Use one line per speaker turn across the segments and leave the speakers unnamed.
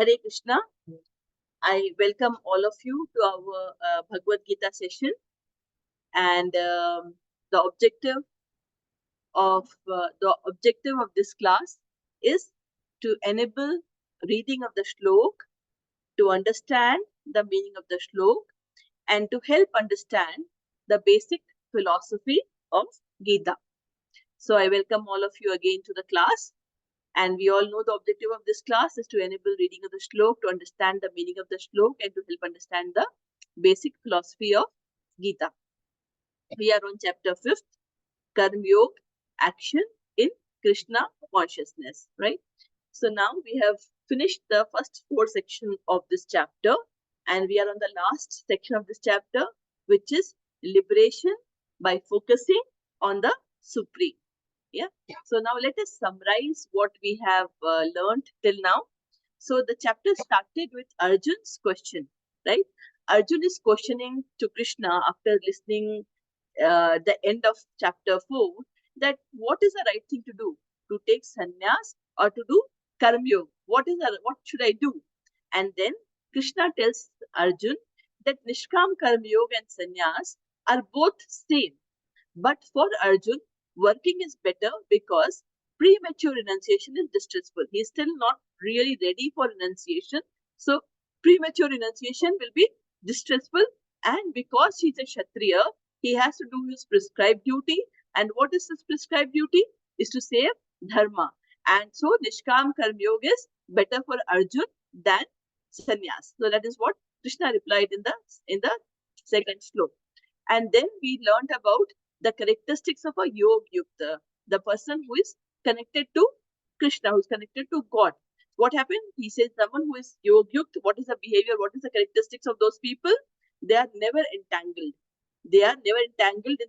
Hare Krishna. I welcome all of you to our Bhagavad Gita session. And the objective of this class is to enable reading of the shlok, to understand the meaning of the shlok, and to help understand the basic philosophy of Gita. So I welcome all of you again to the class. And we all know the objective of this class is to enable reading of the shlok, to understand the meaning of the shlok, and to help understand the basic philosophy of Gita. We are on chapter 5th, Karma Yoga, action in Krishna consciousness, right? So now we have finished the first 4 sections of this chapter, and we are on the last section of this chapter, which is liberation by focusing on the Supreme. Yeah. So now let us summarize what we have learned till now. So the chapter started with Arjun's question, right? Arjun is questioning to Krishna after listening the end of chapter 4, that what is the right thing to do? To take sannyas or to do karma yoga? What should I do? And then Krishna tells Arjun that Nishkam karma yoga and sannyas are both same. But for Arjun, working is better because premature renunciation is distressful. He is still not really ready for renunciation. So premature renunciation will be distressful. And because he is a Kshatriya, he has to do his prescribed duty. And what is his prescribed duty? Is to save dharma. And so Nishkam Karma Yoga is better for Arjun than sannyas. So that is what Krishna replied in the second sloka. And then we learned about the characteristics of a Yog Yukta, the person who is connected to Krishna, who is connected to God. What happened? He says someone who is Yog Yukt, what is the behavior, what is the characteristics of those people? They are never entangled. They are never entangled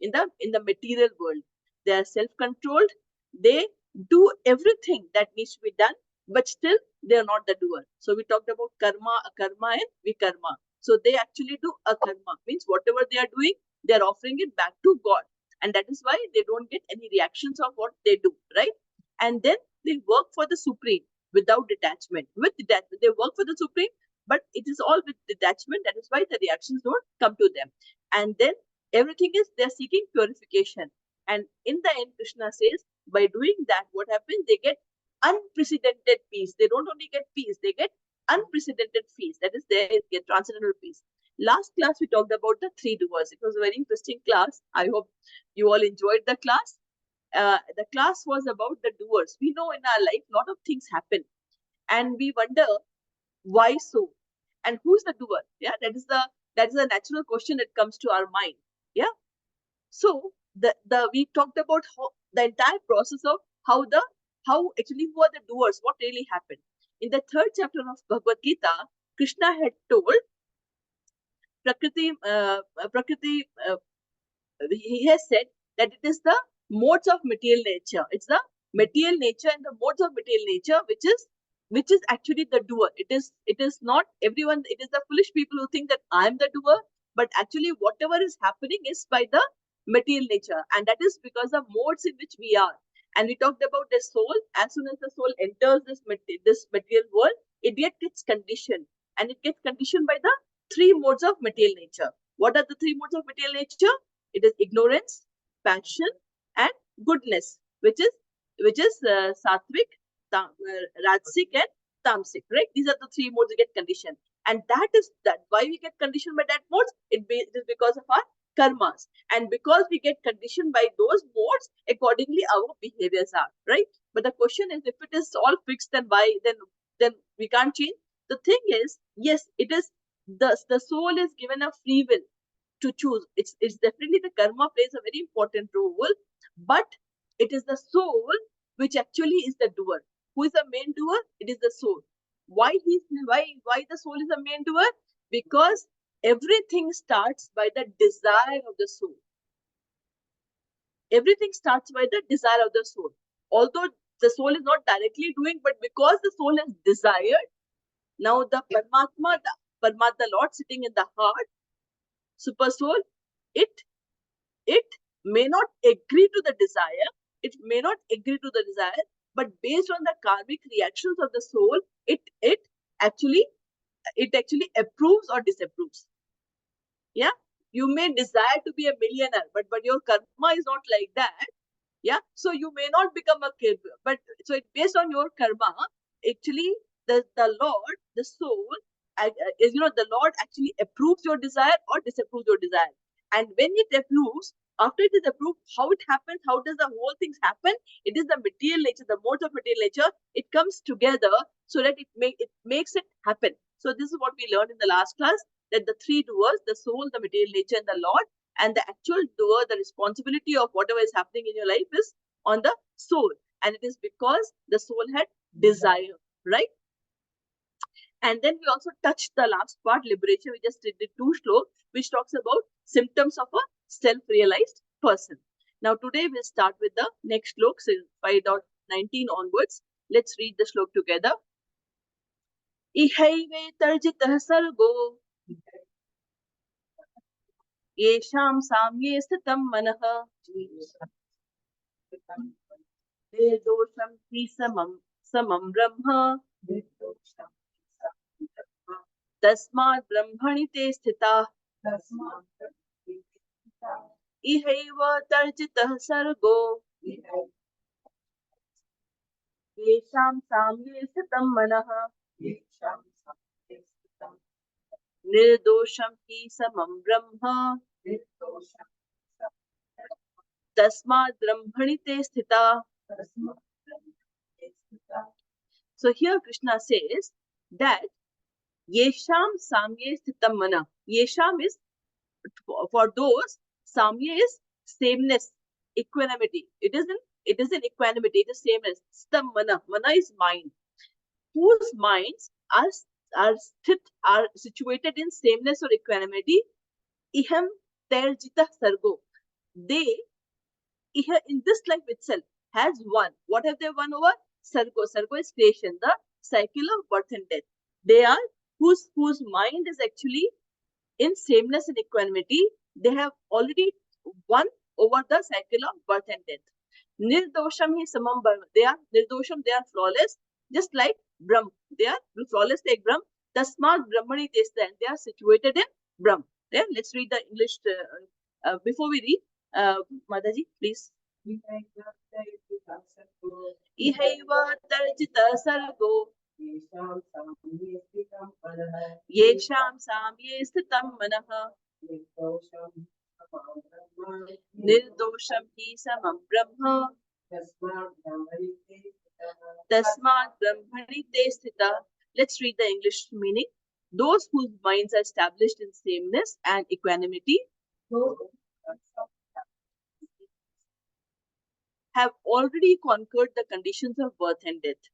in the material world. They are self-controlled. They do everything that needs to be done, but still they are not the doer. So we talked about karma, akarma, and vikarma. So they actually do akarma, means whatever they are doing, they are offering it back to God. And that is why they don't get any reactions of what they do, right? And then they work for the Supreme without detachment. With detachment, they work for the Supreme, but it is all with detachment. That is why the reactions don't come to them. And then everything is they're seeking purification. And in the end, Krishna says, by doing that, what happens? They get unprecedented peace. They don't only get peace, they get unprecedented peace. That is, they get transcendental peace. Last class, we talked about the 3 doers. It was a very interesting class. I hope you all enjoyed the class. The class was about the doers. We know in our life, a lot of things happen. And we wonder, why so? And who's the doer? Yeah, that is a natural question that comes to our mind. Yeah. So we talked about the entire process of how actually who are the doers, what really happened. In the 3rd chapter of Bhagavad Gita, Krishna had told Prakriti, he has said that it is the modes of material nature. It's the material nature and the modes of material nature which is actually the doer. It is not everyone. It is the foolish people who think that I am the doer, but actually whatever is happening is by the material nature, and that is because the modes in which we are. And we talked about the soul. As soon as the soul enters this material world, it gets conditioned, and it gets conditioned by the 3 modes of material nature. What are the 3 modes of material nature? It is ignorance, passion, and goodness, which is sattvic, rajasic, and tamasic, right? These are the 3 modes we get conditioned, and that is why we get conditioned by that modes. It is because of our karmas, and because we get conditioned by those modes, accordingly our behaviors are, right? But the question is, if it is all fixed, then why then we can't change. The thing is, yes, it is the soul is given a free will to choose. It's definitely the karma plays a very important role, but it is the soul which actually is the doer. Who is the main doer? It is the soul. Why the soul is the main doer? Because everything starts by the desire of the soul. Everything starts by the desire of the soul. Although the soul is not directly doing, but because the soul has desired, now the Paramatma, the Lord sitting in the heart, super soul, it may not agree to the desire. It may not agree to the desire, but based on the karmic reactions of the soul, it actually approves or disapproves. Yeah, you may desire to be a millionaire, but your karma is not like that. Yeah, so you may not become a kid, but so it based on your karma. Actually, the Lord, the soul, is, the Lord actually approves your desire or disapproves your desire. And when it approves, after it is approved, how it happens, how does the whole things happen? It is the material nature, the modes of material nature. It comes together so that it makes it happen. So this is what we learned in the last class, that the three doers, the soul, the material nature, and the Lord, and the actual doer, the responsibility of whatever is happening in your life is on the soul. And it is because the soul had desire, right? And then we also touched the last part, liberation. We just did 2 shlokas, which talks about symptoms of a self-realized person. Now today we'll start with the next shlok, so 5.19 onwards. Let's read the shlok together. Ihaive tarjitah sargo येषां साम्ये स्थितं मनः निर्दोषं हि समं ब्रह्म तस्मात् ब्रह्मणि ते स्थिताः इहैव तर्जितः सर्गो येषां साम्ये स्थितं मनः निर्दोषं हि समं ब्रह्म तस्मात् ब्रह्मणि ते स्थिताः. So here Krishna says that Yesham Samye Sthitam Mana. Yesham is for those, Samye is sameness, equanimity. It isn't equanimity, it is sameness. Sthitam Mana. Mana is mind. Whose minds are situated in sameness or equanimity. Iham Terjita Sargo. They in this life itself has won. What have they won over? Sargo. Sargo is creation, the cycle of birth and death. They are whose mind is actually in sameness and equanimity. They have already won over the cycle of birth and death. Nirdosham hi samam brahma. They are nirdosham, they are flawless, just like Brahm. They are flawless like Brahm. Tasmat Brahmani Testa, and they are situated in Brahm. Yeah, let's read the English before we read. Mataji, please. Ihaiva tarjita sargo yesham samye sthitam manah निर्दोषम ही समम ब्रह्म तस्मात् ब्रह्मणि ते स्थिता. Let's read the English meaning. Those whose minds are established in sameness and equanimity have already conquered the conditions of birth and death.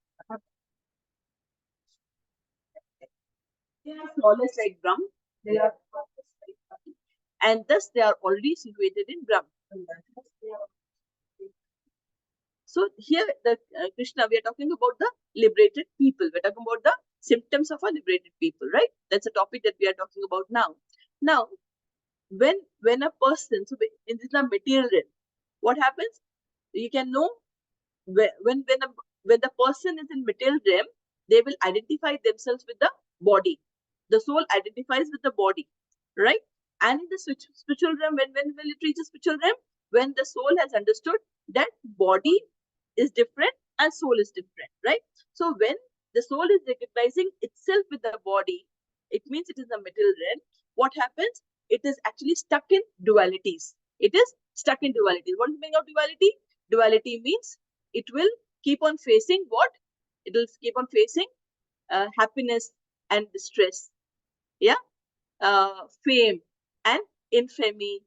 They are flawless like Brahm. And thus they are already situated in Brahm. So here, Krishna, we are talking about the liberated people. We're talking about the symptoms of a liberated people, right? That's a topic that we are talking about now. Now, when a person, so in the material realm, what happens? You can know when the person is in material realm, they will identify themselves with the body. The soul identifies with the body, right? And in the spiritual realm, when will it reach the spiritual realm? When the soul has understood that body is different and soul is different, right? So when the soul is recognizing itself with the body, it means it is the material realm. What happens? It is actually stuck in dualities. It is stuck in dualities. What is the meaning of duality? Duality means it will keep on facing what? It will keep on facing happiness and distress. Yeah. Fame and infamy,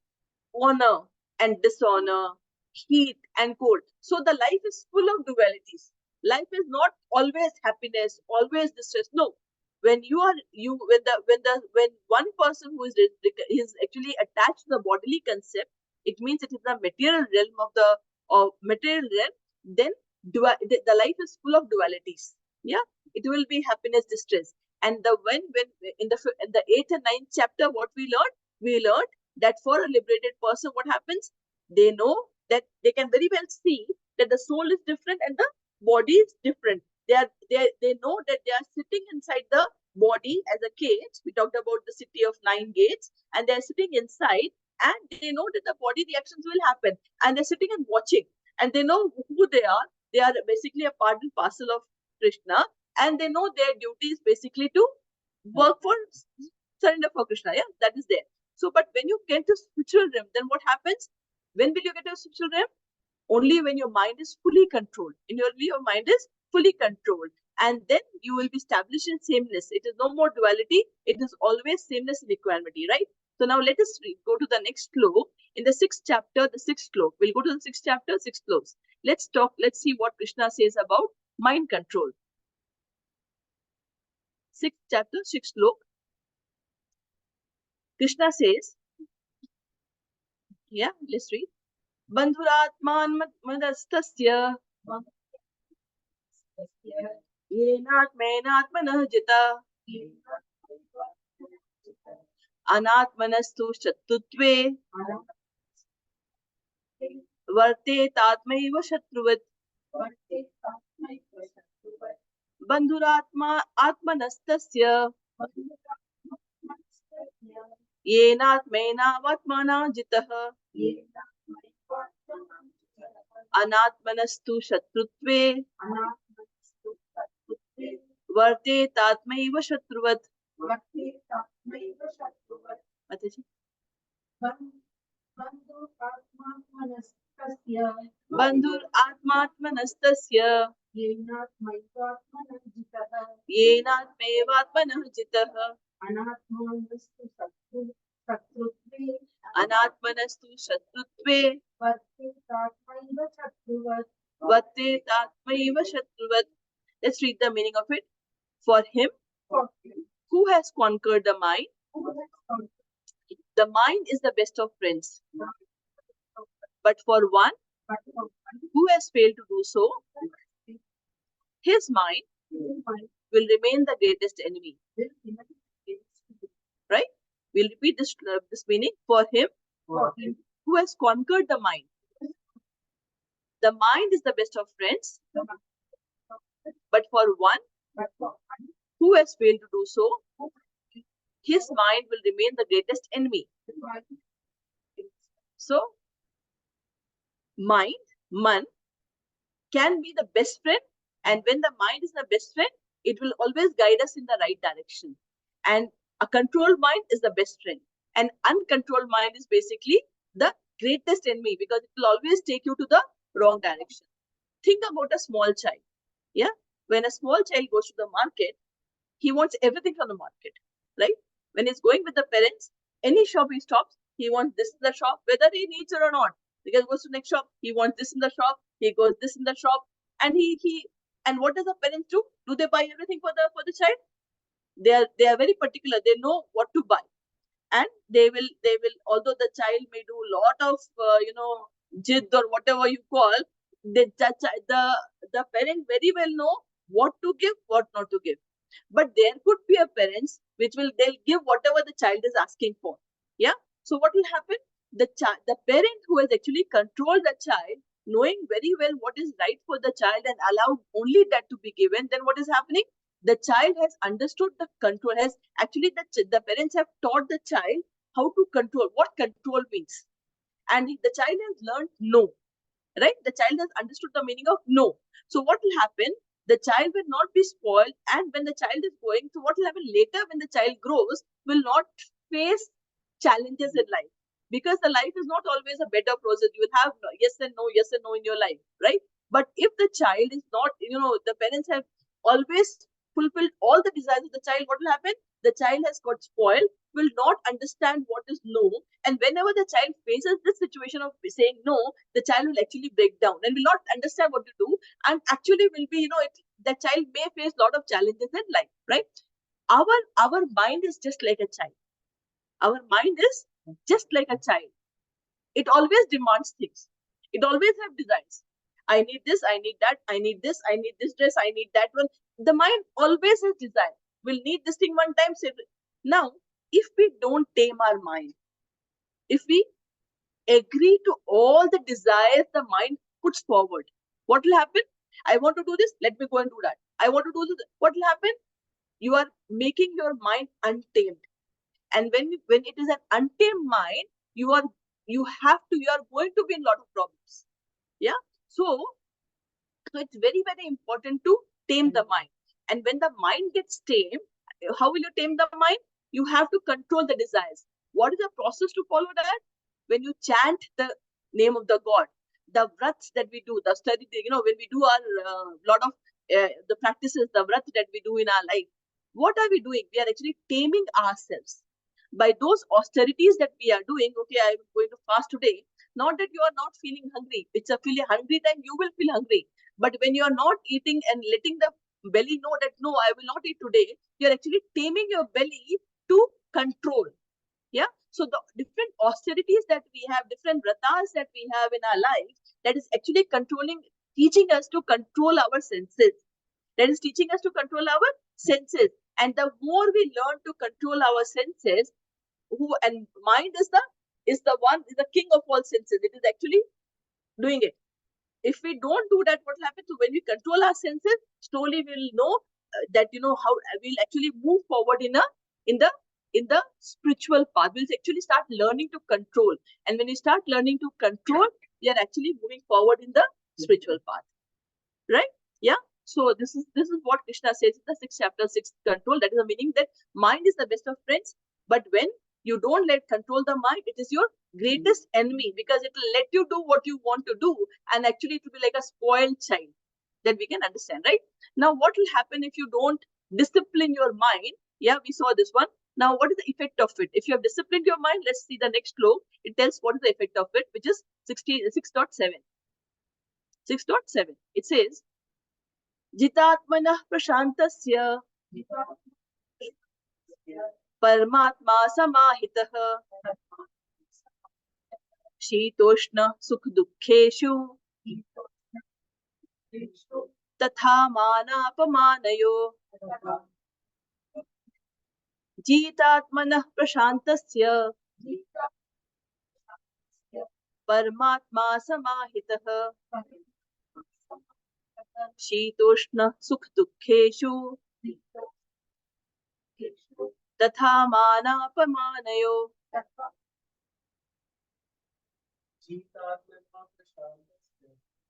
honor and dishonor, heat and cold. So the life is full of dualities. Life is not always happiness, always distress. No. When when one person who is actually attached to the bodily concept, it means it is the material realm of material realm. Then the life is full of dualities. Yeah, it will be happiness, distress. And when in the 8th and 9th chapter, what we learned that for a liberated person, what happens? They know that they can very well see that the soul is different and the body is different. they know that they are sitting inside the body as a cage. We talked about the city of 9 gates, and they're sitting inside, and they know that the body reactions will happen, and they're sitting and watching, and they know who they are. They are basically a part and parcel of Krishna, and they know their duty is basically to work for surrender for Krishna. Yeah, that is there. So, but when you get to spiritual realm, then what happens? When will you get to spiritual realm? Only when your mind is fully controlled. In your mind is fully controlled. And then you will be established in sameness. It is no more duality. It is always sameness and equanimity, right? So now let us go to the next sloka. In the 6th chapter, the 6th sloka. We'll go to the 6th chapter, 6th sloka. Let's see what Krishna says about mind control. 6th chapter, 6th sloka. Krishna says, yeah, let's read. Bandhuratman madastasya येनात्मेनात्मनः जिता अनात्मनस्तु शत्रुत्वे वर्तेतात्मैव शत्रुवत् बन्धुरात्मा आत्मनस्तस्य येनात्मेनात्मना जितः अनात्मनस्तु शत्रुत्वे वर्तेतात्मैव शत्रुवत्. बन्धुरात्मात्मनस्तस्य येनात्मैवात्मनः जितः अनात्मनस्तु शत्रुत्वे वर्तेतात्मैव शत्रुवत्. Let's read the meaning of it. For him who has conquered the mind is the best of friends. But for one who has failed to do so, his mind will remain the greatest enemy. Right? We'll repeat this meaning. For him who has conquered the mind is the best of friends. But for one who has failed to do so, his mind will remain the greatest enemy. So, man, can be the best friend, and when the mind is the best friend, it will always guide us in the right direction. And a controlled mind is the best friend. An uncontrolled mind is basically the greatest enemy, because it will always take you to the wrong direction. Think about a small child. Yeah, when a small child goes to the market, he wants everything from the market, right? When he's going with the parents, any shop he stops, he wants this in the shop, whether he needs it or not. Because he goes to the next shop, he wants this in the shop, he goes this in the shop, and and what does the parents do? Do they buy everything for the child? They are very particular. They know what to buy, and they will although the child may do a lot of jid or whatever you call, the parent very well know what to give, what not to give. But there could be a parents they'll give whatever the child is asking for. Yeah. So what will happen? The parent who has actually controlled the child, knowing very well what is right for the child and allowed only that to be given, then what is happening? The child has understood the control. The parents have taught the child how to control, what control means, and the child has learned no. Right? The child has understood the meaning of no. So what will happen? The child will not be spoiled, and when the child is going, so what will happen later when the child grows, will not face challenges in life, because the life is not always a better process. You will have yes and no in your life, right? But if the child is not, the parents have always fulfilled all the desires of the child, what will happen? The child has got spoiled, will not understand what is no, and whenever the child faces this situation of saying no, the child will actually break down and will not understand what to do, and actually will be, the child may face a lot of challenges in life, right? Our mind is just like a child. Our mind is just like a child. It always demands things. It always have desires. I need this, I need that, I need this, I need this dress, I need that one. The mind always has desire. We'll need this thing one time. Now, if we don't tame our mind, if we agree to all the desires the mind puts forward, what will happen? I want to do this, let me go and do that. I want to do this. What will happen? You are making your mind untamed. And when it is an untamed mind, you are going to be in a lot of problems. Yeah. So it's very, very important to tame the mind. And when the mind gets tamed, how will you tame the mind? You have to control the desires. What is the process to follow that? When you chant the name of the God, the vrats that we do, the study, when we do our lot of the practices, the vrats that we do in our life, what are we doing? We are actually taming ourselves. By those austerities that we are doing, okay, I'm going to fast today. Not that you are not feeling hungry. It's a feeling hungry time, you will feel hungry. But when you are not eating and letting the belly know that no, I will not eat today, you're actually taming your belly to control. Yeah. So the different austerities that we have, different vratas that we have in our life, that is actually teaching us to control our senses. That is teaching us to control our senses. And the more we learn to control our senses, and mind is the king of all senses. It is actually doing it. If we don't do that, what will happen? So when we control our senses, slowly we'll know that how we'll actually move forward in the spiritual path. We'll actually start learning to control, and when you start learning to control, we are actually moving forward in the spiritual path, right? Yeah. So this is what Krishna says in the 6th chapter, 6th control. That is the meaning that mind is the best of friends, but when you don't let control the mind, it is your greatest enemy, because it will let you do what you want to do, and actually it will be like a spoiled child. That we can understand, right? Now, what will happen if you don't discipline your mind? Yeah, we saw this one. Now, what is the effect of it? If you have disciplined your mind, let's see the next flow. It tells what is the effect of it, which is 6.7. 6.7. It says, जितात्मनः प्रशान्तस्य परमात्मा समाहितः शीतोष्ण सुख दुःखेषु तथा मानापमानयो जितात्मनः प्रशान्तस्य परमात्मा समाहितः शीतोष्ण सुख दुःखेषु तथा मानापमानयो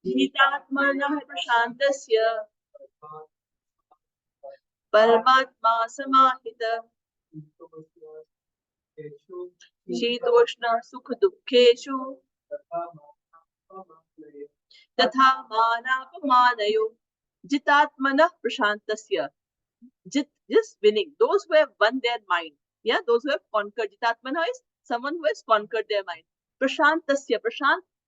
जितात्मनः प्रशान्तस्य परमात्मा समाहितः शीतोष्ण सुख दुःखेषु तथा मानापमानयो जितात्मनः प्रशान्तस्य. Just winning, those who have won their mind. Yeah, those who have conquered. Jitatmana is someone who has conquered their mind. Prashantasya.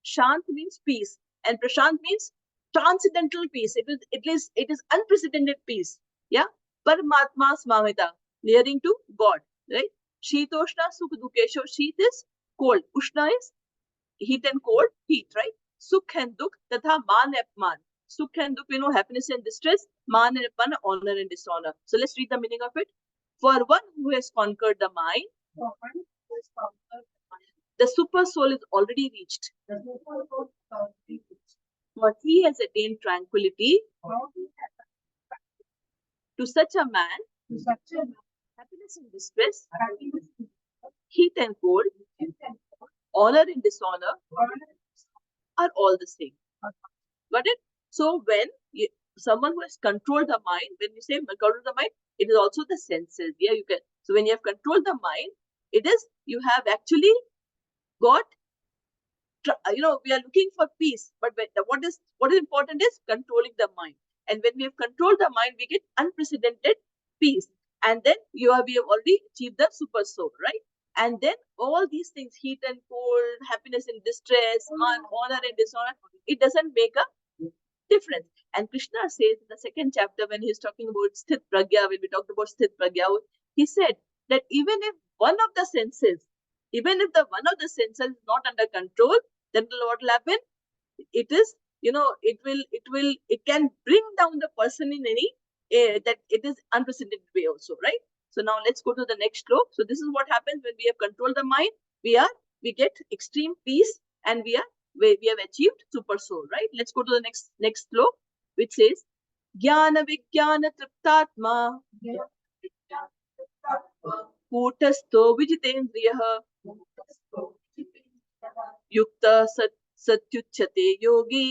Shant means peace, and prashant means transcendental peace. It is unprecedented peace. Yeah. Paramatma smamita, nearing to God. Right. Shitoshna sukh dukesho. Sheet is cold. Ushna is heat and cold. Heat. Right. Sukh and dukh. Tatha man apman. Sukh and dukh, happiness and distress. Man and apman, honor and dishonor. So let's read the meaning of it. For one who has conquered the mind, the super soul is already reached. For he has attained tranquility. To such a man, happiness and distress, heat and cold, honor and dishonor are all the same. Got it? So when someone who has controlled the mind, when you say control the mind, it is also the senses. Yeah, you can. So when you have controlled the mind, it is you have actually got. We are looking for peace, but what is important is controlling the mind. And when we have controlled the mind, we get unprecedented peace. And then we have already achieved the super soul, right? And then all these things, heat and cold, happiness and distress, honor and dishonor, it doesn't make a difference. And Krishna says in the 2nd chapter, when he's talking about Sthit Pragya, when we talked about Sthit Pragya, he said that even if one of the senses is not under control, then what will happen? It is, it can bring down the person in any, that it is unprecedented way also, right? So now let's go to the next slope. So this is what happens when we have controlled the mind. We get extreme peace, and we have achieved super soul, right? Let's go to the next slope, which says, ज्ञान विज्ञान तृप्तात्मा कूटस्थो विजितेन्द्रियः युक्त सत्युच्यते योगी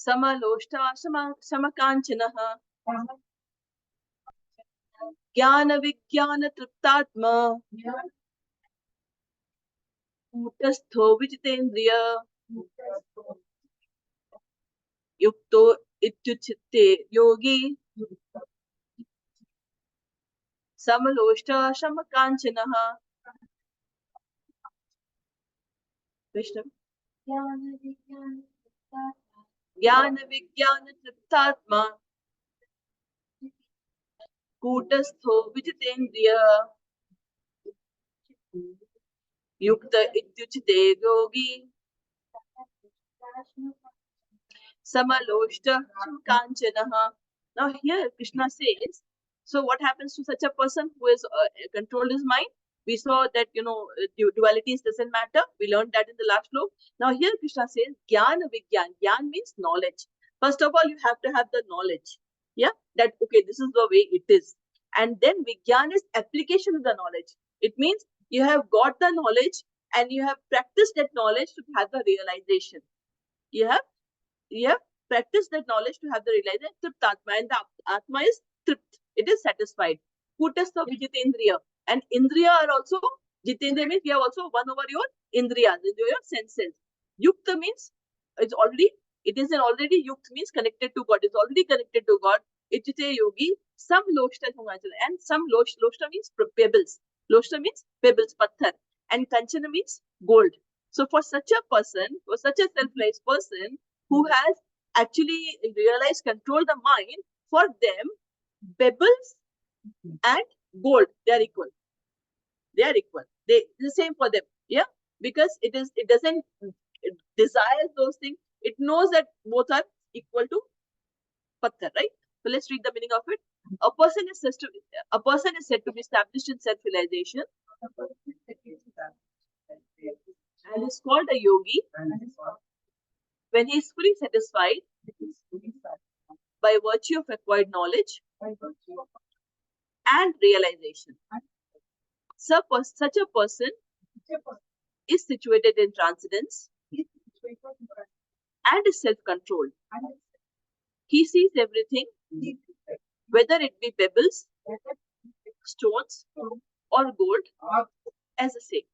समलोष्टा समकाञ्चनः ज्ञान विज्ञान तृप्तात्मा कूटस्थो विजितेन्द्रिय युक्तो इत्युच्यते योगी समलोष्टा समकाञ्चनः। कृष्ण ज्ञान विज्ञान तृप्तात्मा कूटस्थो विजितेन्द्रिय युक्त इत्युच्यते योगी समलोष्ट कांचनः. Now here Krishna says, so what happens to such a person who has controlled his mind? We saw that dualities doesn't matter. We learned that in the last sloka. Now here Krishna says Jnana Vigyan. Gyan means knowledge. First of all, you have to have the knowledge. Yeah, that okay, this is the way it is. And then Vigyan is application of the knowledge. It means you have got the knowledge and you have practiced that knowledge to have the realization. You have practiced that knowledge to have the realization. Triptatma, and the Atma is tript. It is satisfied. Kutastha Vijitendriya. And Indriya are also, Jitendriya means you have also won over your Indriyas, your senses. Yukta means it's already, it is an already Yukt means connected to God. It's already connected to God. It is a yogi. Some Loshta and some Loshta means pebbles. Loshta means pebbles, patthar. And Kanchana means gold. So for such a person, for such a self-realized person, who has actually realized, control the mind, for them, pebbles and gold, they are equal. They are equal. They the same for them. Yeah, because it doesn't desire those things. It knows that both are equal to patthar, right? So let's read the meaning of it. A person is said to be established in self-realization and is called a yogi when he is fully satisfied by virtue of acquired knowledge and realization. Such a person is situated in transcendence and is self-controlled. He sees everything, whether it be pebbles, stones, or gold, as the same.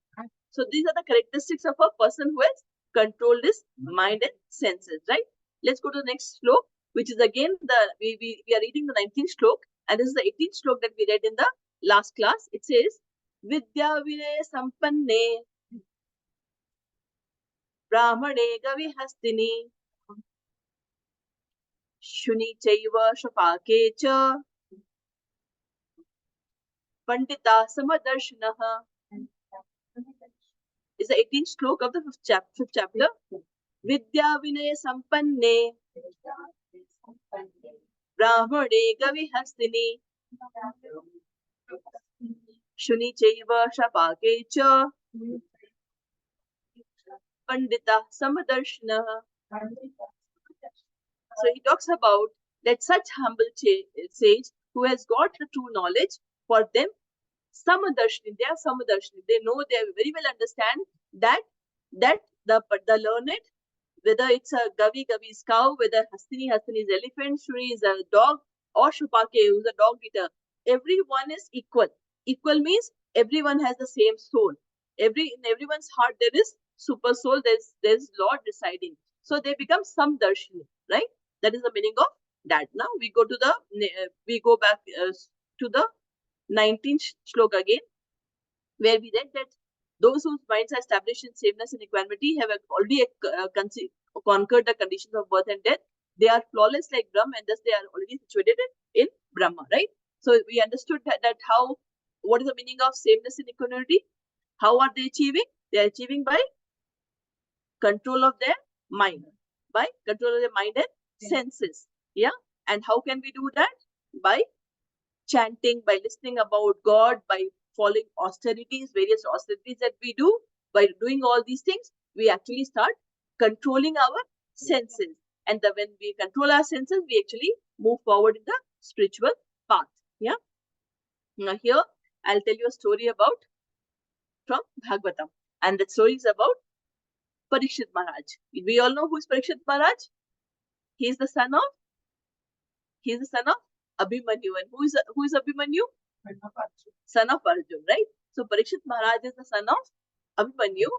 So these are the characteristics of a person who has controlled his mind and senses, right? Let's go to the next slok, which is again we are reading the 19th slok, and this is the 18th slok that we read in the last class. It says, Vidya Vinay Sampanne Brahmane Gavihastini Shuni Chaiva Shapake Cha Pandita Samadarshinaha is the 18th slok of the fifth chapter. Vidya Vinay Sampanne Brahmane Gavihastini Shuni Chaiva Shapake Cha Pandita Samadarshinaha. So he talks about that such humble sage who has got the true knowledge, for them, Samadarshini, they are Samadarshini. They know, they very well understand that the learned, whether it's a Gavi is cow, whether Hastini is elephant, Shuri is a dog, or Shupake, who's a dog eater, everyone is equal. Equal means everyone has the same soul. In everyone's heart there is super soul, there's Lord residing. So they become Samdarshini, right? That is the meaning of that. Now we go back to the 19th shloka again, where we read that those whose minds are established in sameness and equanimity have already conquered the conditions of birth and death. They are flawless like Brahma, and thus they are already situated in Brahma, right? So we understood that what is the meaning of sameness and equanimity? How are they achieving? They are achieving by control of their mind, and senses. Yeah. And how can we do that? By chanting, by listening about God, by following various austerities that we do. By doing all these things, we actually start controlling our senses. and when we control our senses, we actually move forward in the spiritual path. Yeah. Now here I'll tell you a story about from Bhagavatam, and that story is about Parikshit Maharaj. We all know who is Parikshit Maharaj. He is the son of he is the son of Abhimanyu, and who is Abhimanyu? Son of Arjun, right? So Parikshit Maharaj is the son of Abhimanyu,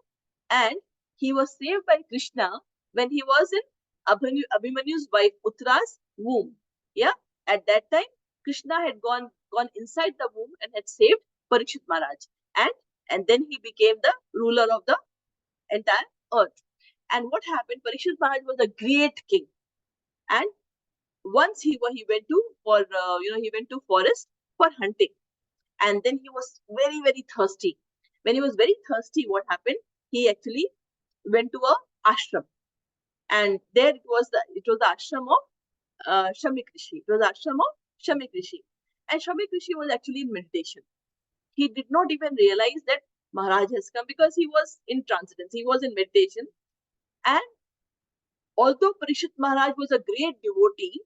and he was saved by Krishna when he was in Abhimanyu's wife Uttara's womb. Yeah, at that time Krishna had gone inside the womb and had saved Parikshit Maharaj, and then he became the ruler of the entire earth. And what happened? Parikshit Maharaj was a great king, and once he went to for he went to forest for hunting, and then he was very thirsty. When he was very thirsty, what happened? He actually went to a ashram, and there it was the ashram of Shamik Rishi. It was the ashram of Shamik Rishi, and Shamik Rishi was actually in meditation. He did not even realize that Maharaj has come because he was in transcendence. He was in meditation, and although Parishit Maharaj was a great devotee,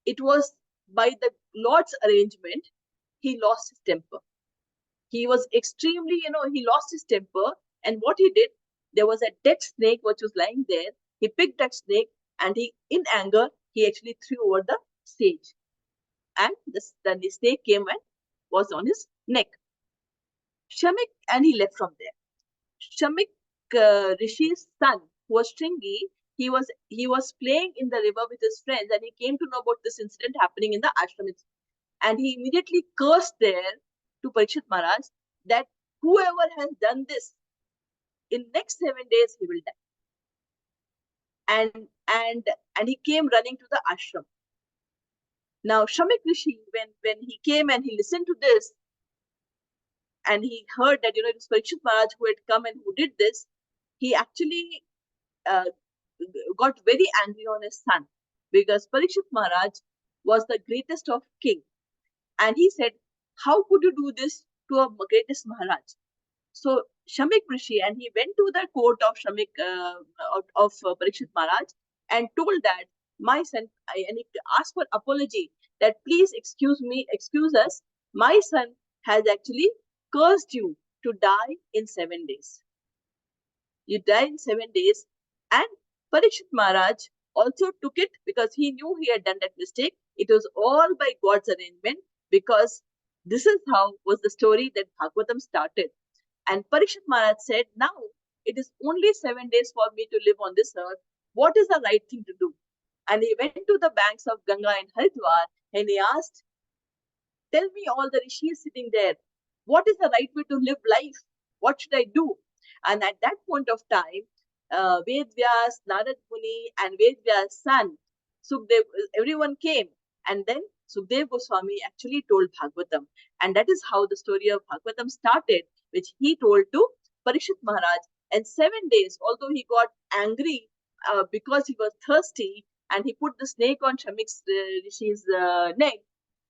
it was by the Lord's arrangement he lost his temper. He was extremely, he lost his temper. And what he did, there was a dead snake which was lying there. He picked that snake, and in anger, he actually threw over the stage. And the snake came and was on his neck. Shamik, and he left from there. Shamik Rishi's son, who was Shringi, he was playing in the river with his friends, and he came to know about this incident happening in the ashram. And he immediately cursed there to Parikshit Maharaj that whoever has done this, in next 7 days he will die. And he came running to the ashram. Now Shamik Rishi, when he came and he listened to this, and he heard that it was Parikshit Maharaj who had come and who did this, he actually uh, got very angry on his son, because Parikshit Maharaj was the greatest of king, and he said, "How could you do this to a greatest Maharaj?" So Shamik Rishi, and he went to the court of Parikshit Maharaj, and told that my son, and he asked for apology, that please excuse us, my son has actually cursed you to die in 7 days. You die in 7 days. And Parikshit Maharaj also took it because he knew he had done that mistake. It was all by God's arrangement, because this is how was the story that Bhagavatam started. And Parikshit Maharaj said, now it is only 7 days for me to live on this earth. What is the right thing to do? And he went to the banks of Ganga in Haridwar, and he asked, tell me, all the rishis sitting there, what is the right way to live life? What should I do? And at that point of time, Ved Vyas, Narad Muni, and Ved Vyas' son, Sukdev, everyone came. And then Sukdev Goswami actually told Bhagavatam. And that is how the story of Bhagavatam started, which he told to Parikshit Maharaj. And 7 days, although he got angry because he was thirsty, and he put the snake on Shamik Rishi's neck,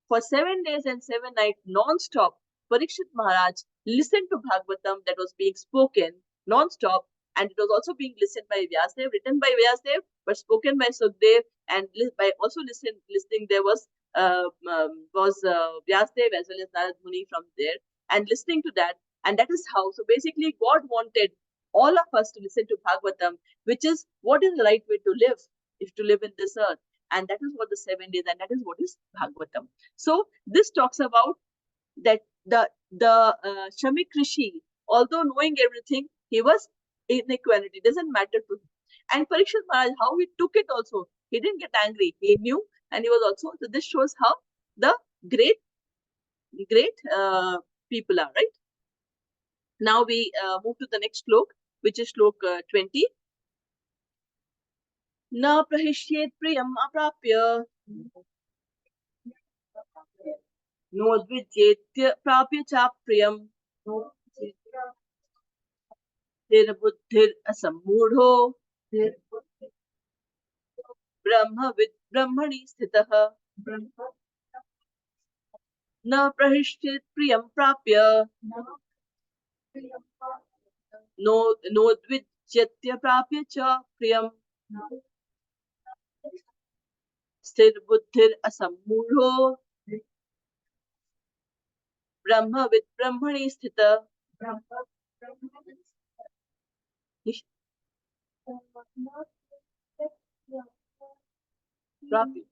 for 7 days and 7 nights non-stop, Parikshit Maharaj listened to Bhagavatam that was being spoken non-stop, and it was also being listened by Vyasadev, written by Vyasadev, but spoken by Sukdev, and by also listening there was Vyasadev as well as Narad Muni from there, and listening to that, and that is how. So basically, God wanted all of us to listen to Bhagavatam, which is what is the right way to live, if to live in this earth. And that is what the 7 days, and that is what is Bhagavatam. So this talks about that the Shamik Rishi, although knowing everything, he was in equality, doesn't matter to him. And Parikshit Maharaj, how he took it also, he didn't get angry, he knew, and he was also, so this shows how the great people are, right? Now we move to the next slok, which is slok 20. Na prahishyet priyam aprapya नोद्विजेत्य प्राप्य चाप्रियम स्थिरबुद्धिर असम्मूढ़ो ब्रह्मविद् ब्रह्मणि स्थितः न प्रहिष्येत् प्रियं प्राप्य नोद्विजेत्य प्राप्य च प्रियम Sthir buddhir asammudho Brahma vid Brahmani sthita. Prapya.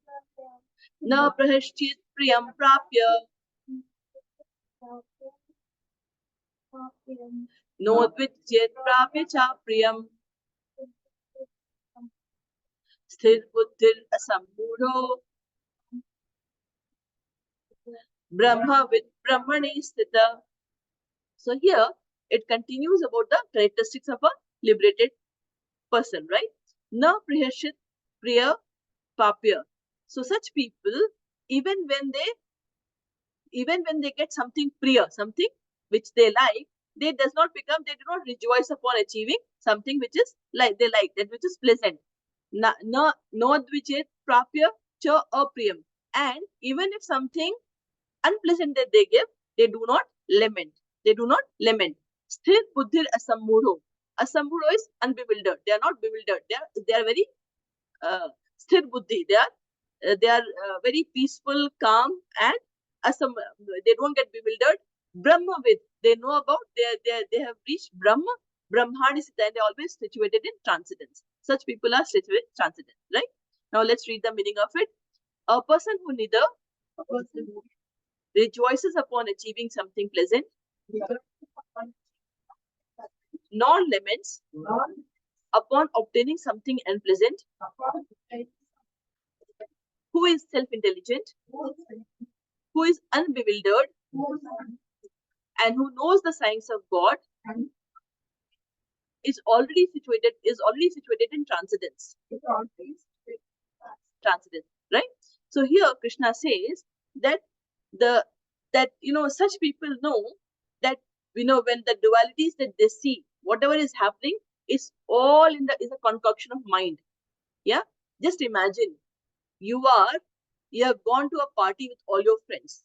Na prahaschit priyam prapya. Nodvichyet prapya cha priyam. Sthir buddhir asammudho Brahma vid Brahmani sthita. So here it continues about the characteristics of a liberated person, right? Na prihashit priya papya. So such people, even when they get something priya, something which they like, they do not rejoice upon achieving something which is like they like, that which is pleasant. Na nodvichet prapya cha apriyam. And even if something unpleasant that they give, they do not lament. They do not lament. Sthir buddhir asammudho. Asammudho is unbewildered. They are not bewildered. They are very sthir buddhi. They are very peaceful, calm, and they don't get bewildered. Brahmavid. They know about. They have reached Brahma. Brahmani Siddha, and they are always situated in transcendence. Such people are situated in transcendence. Right. Now let's read the meaning of it. A person who neither rejoices upon achieving something pleasant, nor laments upon obtaining something unpleasant, who is self-intelligent, who is unbewildered, and who knows the signs of God, is already situated in transcendence. Transcendence, right? So here Krishna says that such people know that when the dualities that they see, whatever is happening is all is a concoction of mind. Yeah, just imagine you have gone to a party with all your friends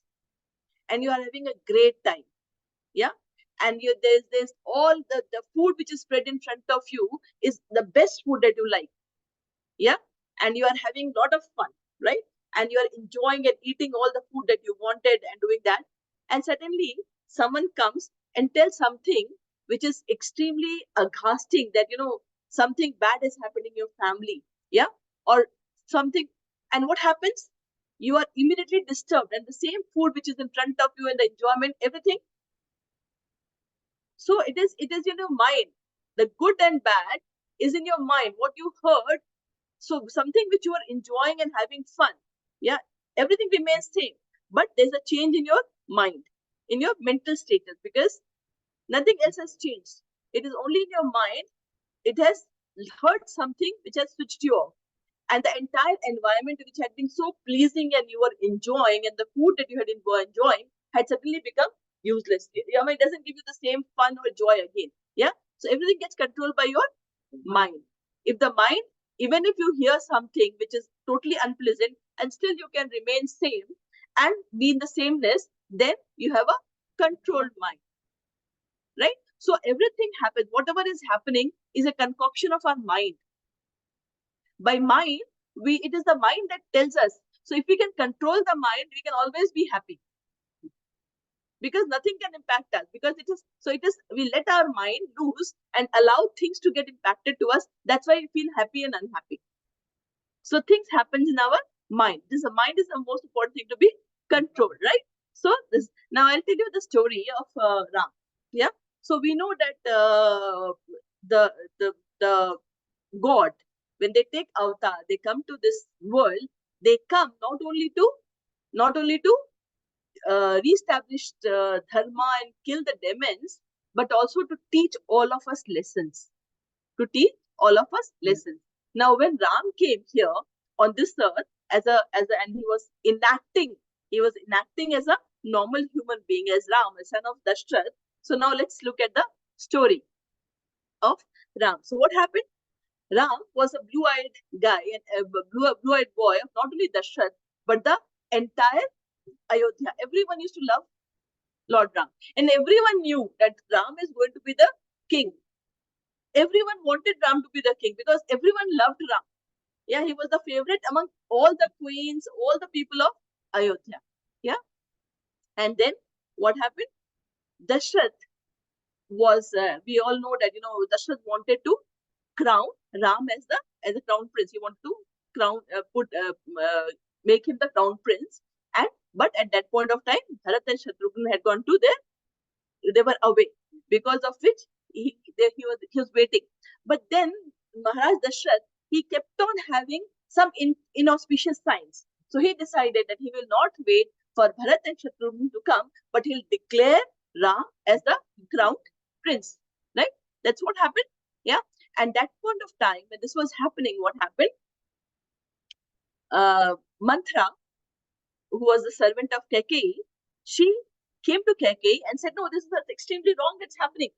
and you are having a great time. Yeah, and there's all the food which is spread in front of you is the best food that you like. Yeah, and you are having a lot of fun, right? And you are enjoying and eating all the food that you wanted and doing that, and suddenly someone comes and tells something which is extremely aghasting, that something bad is happening in your family. Yeah, or something. And what happens? You are immediately disturbed, and the same food which is in front of you and the enjoyment, everything. So it is in your mind. The good and bad is in your mind, what you heard. So something which you are enjoying and having fun, yeah, everything remains same, but there's a change in your mind, in your mental status, because nothing else has changed. It is only in your mind. It has heard something which has switched you off, and the entire environment which had been so pleasing and you were enjoying, and the food that you had been enjoying had suddenly become useless. I mean, it doesn't give you the same fun or joy again. Yeah, so everything gets controlled by your mind. If the mind, even if you hear something which is totally unpleasant and still you can remain same and be in the sameness, then you have a controlled mind, right? So everything happens, whatever is happening is a concoction of our mind. By mind, it is the mind that tells us. So if we can control the mind, we can always be happy, because nothing can impact us, because we let our mind loose and allow things to get impacted to us. That's why we feel happy and unhappy. So things happen in our mind. The mind is the most important thing to be controlled, right? So now I'll tell you the story of Ram. Yeah. So we know that the the God, when they take avatar, they come to this world. They come not only to reestablish dharma and kill the demons, but also to teach all of us lessons. To teach all of us lessons. Now, when Ram came here on this earth and he was enacting as a normal human being, as Ram, a son of Dashrath. So now let's look at the story of Ram. So what happened? Ram was a blue-eyed guy and a blue-eyed boy of not only Dashrath but the entire Ayodhya. Everyone used to love Lord Ram, and everyone knew that Ram is going to be the king. Everyone wanted Ram to be the king because everyone loved Ram. Yeah, he was the favorite among all the queens, all the people of Ayodhya. Yeah. And then what happened? Dashrath was, we all know that, Dashrath wanted to crown Ram as a crown prince. He wanted to crown, make him the crown prince. And but at that point of time, Bharat and Shatrughan had gone to they were away, because of which he was waiting. But then Maharaj Dashrath, he kept on having some inauspicious signs. So he decided that he will not wait for Bharat and Shatrughan to come, but he'll declare Ram as the crowned prince. Right? That's what happened. Yeah. And that point of time, when this was happening, what happened? Mantra, who was the servant of Kaikeyi, she came to Kaikeyi and said, "No, this is extremely wrong. That's happening.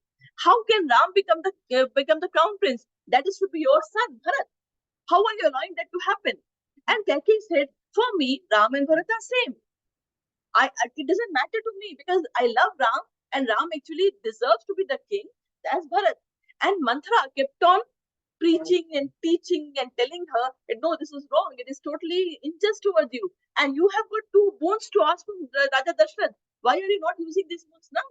How can Ram become the crown prince? That is to be your son, Bharat. How are you allowing that to happen?" And Kaikeyi said, "For me, Ram and Bharat are same. It doesn't matter to me because I love Ram, and Ram actually deserves to be the king as Bharat." And Mantra kept on preaching and teaching and telling her that no, this is wrong. It is totally unjust towards you. And you have got two boons to ask from Raja Dashrath. Why are you not using these boons now?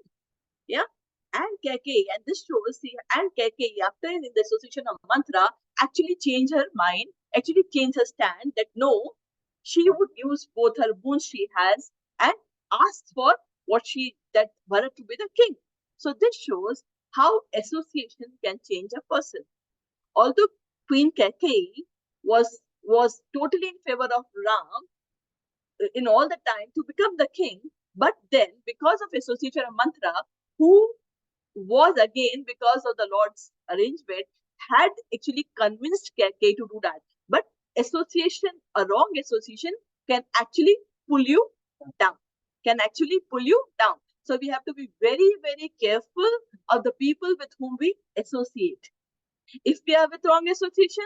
Yeah. And Kaikeyi, and this shows, see, and Kaikeyi, after in the association of Mantra, actually changed her mind, actually changed her stand that no, she would use both her boons she has and ask for that Bharat to be the king. So this shows how association can change a person. Although Queen Kaikeyi was totally in favor of Ram in all the time to become the king, but then because of association of Mantra, who was again because of the Lord's arrangement, had actually convinced Kaikeyi to do that. But association, a wrong association, can actually pull you down. Can actually pull you down. So we have to be very, very careful of the people with whom we associate. If we are with wrong association,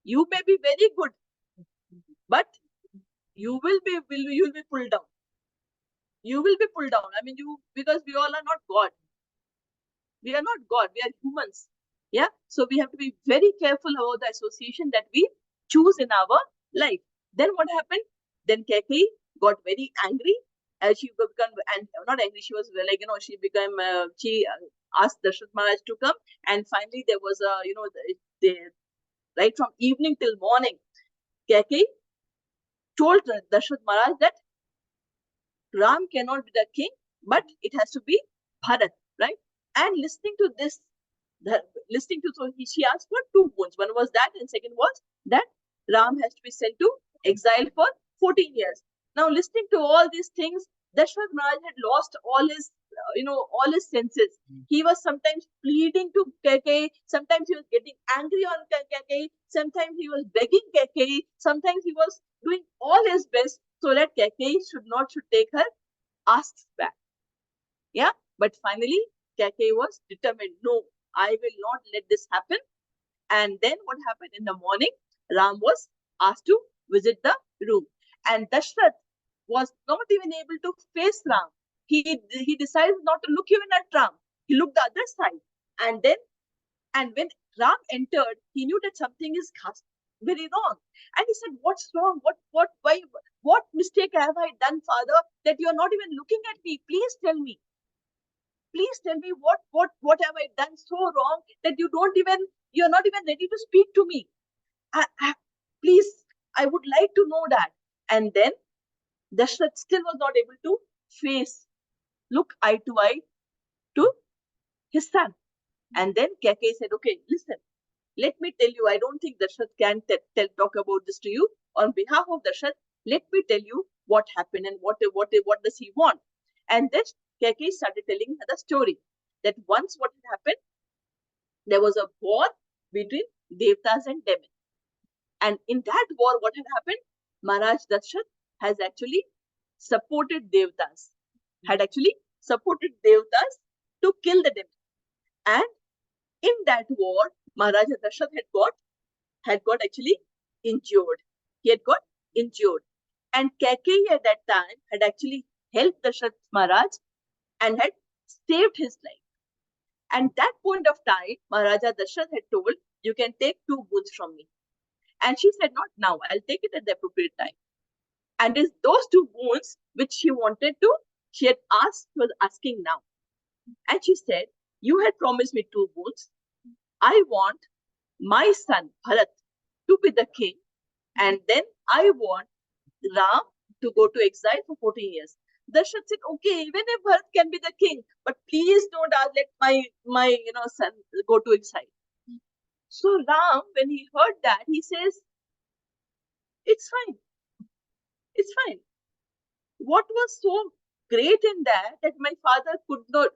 you may be very good, but you will be pulled down. You will be pulled down. I mean, because we all are not God. We are not God. We are humans. Yeah. So we have to be very careful about the association that we choose in our life. Then what happened? Then Kaikeyi got very angry. She became, and not angry. She was like, she became. She asked Dashrath Maharaj to come, and finally there was a, right from evening till morning, Kaikeyi told Dashrath Maharaj that Ram cannot be the king, but it has to be Bharat, right? And listening to this, so she asked for two boons. One was that, and second was that Ram has to be sent to exile for 14 years. Now, listening to all these things, Dashrath Maharaj had lost all his senses. He was sometimes pleading to Kaikeyi, sometimes he was getting angry on Kaikeyi, sometimes he was begging Kaikeyi, sometimes he was doing all his best so that Kaikeyi should take her asks back. Yeah, but finally Kaikeyi was determined. No, I will not let this happen. And then what happened in the morning? Ram was asked to visit the room, and Dashrath was not even able to face Ram. He decided not to look even at Ram. He looked the other side, and when Ram entered, he knew that something is very wrong. And he said, "What's wrong? What mistake have I done, Father, that you are not even looking at me? Please tell me. Please tell me what have I done so wrong that you're not even ready to speak to me? Please, I would like to know that." And then Dashrath still was not able to look eye to eye to his son. And then Kaikeyi said, "Okay, listen, let me tell you, I don't think Dashrath can talk about this to you. On behalf of Dashrath, let me tell you what happened and what does he want." And then Kaikeyi started telling her the story that once what had happened, there was a war between Devtas and Demons. And in that war, what had happened? Maharaj Dashrath has actually supported Devtas, to kill the Demons. And in that war, Maharaja Dashrath had got actually injured. He had got injured. And Kaikeyi at that time had actually helped Dashrath Maharaj and had saved his life. And that point of time, Maharaja Dashrath had told, "You can take two boons from me. And she said, not now, I'll take it at the appropriate time. And it's those two boons which she had asked, was asking now. And she said, you had promised me two boons. I want my son Bharat to be the king, and then I want Ram to go to exile for 14 years. Darshan said, okay, even if Bharat can be the king, but please don't let my son go to exile. So Ram, when he heard that, he says, it's fine, it's fine. What was so great in that my father could not?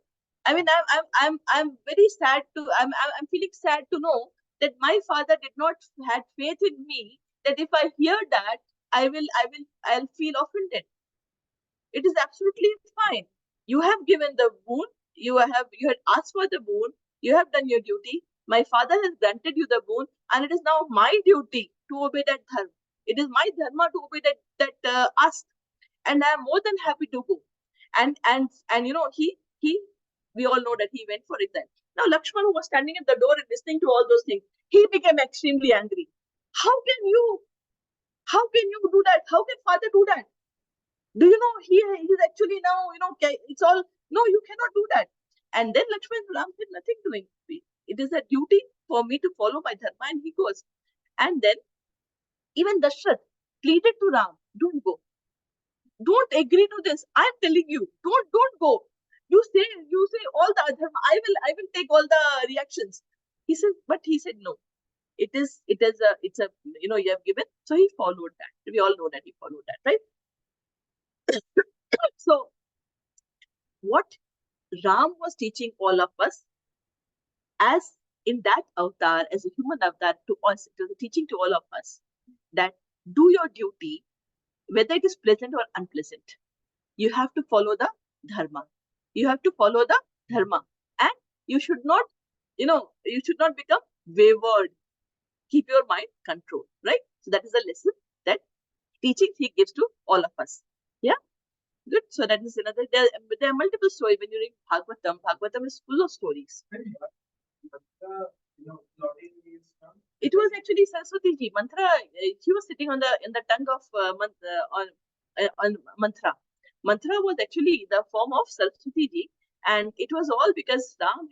I mean, I'm very sad to I'm feeling sad to know that my father did not had faith in me, that if I hear that I'll feel offended. It is absolutely fine. You have given the boon. You had asked for the boon. You have done your duty. My father has granted you the boon, and it is now my duty to obey that dharma. It is my dharma to obey that ask, and I am more than happy to go. And he we all know that he went for it then. Now Lakshman, who was standing at the door and listening to all those things, he became extremely angry. How can you? How can you do that? How can father do that? Do you know he's actually now, it's all, no, you cannot do that. And then Lakshman Ram said nothing doing. It is a duty for me to follow my dharma, and he goes. And then even Dashrath pleaded to Ram, don't go. Don't agree to this. I'm telling you, don't go. You say all the dharma. I will take all the reactions. He said no. It's a you have given. So he followed that. We all know that he followed that, right? So what Ram was teaching all of us, as in that avatar, as a human avatar, to us, it was a teaching to all of us that do your duty, whether it is pleasant or unpleasant. You have to follow the dharma. You have to follow the dharma, and you should not, you should not become wayward. Keep your mind controlled, right? So that is a lesson, that teaching he gives to all of us. Yeah. Good. So that is another. There are multiple stories when you read Bhagavatam. Bhagavatam is full of stories. It was actually Saraswati ji. Mantra. She was sitting on the in the tongue of on mantra. Mantra was actually the form of Saraswati ji, and it was all because Ram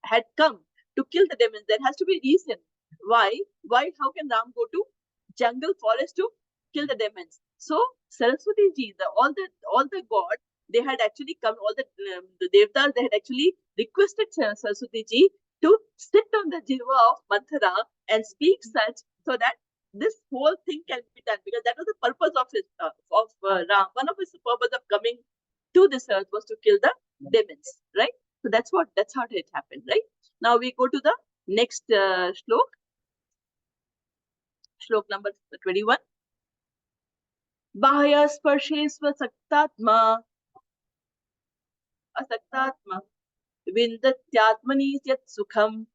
had come to kill the demons. There has to be a reason why. How can Ram go to jungle forest to kill the demons? So Saraswati ji, all the god, they had actually come. All the devtas, they had actually requested Saraswati ji to sit on the jiva of Manthara and speak such, so that this whole thing can be done, because that was the purpose of Ram. One of his purpose of coming to this earth was to kill the demons, right? So that's how it happened, right? Now we go to the next shlok number 21. Bahya sparshesva saktatma asaktatma vindatyatmani yat sukham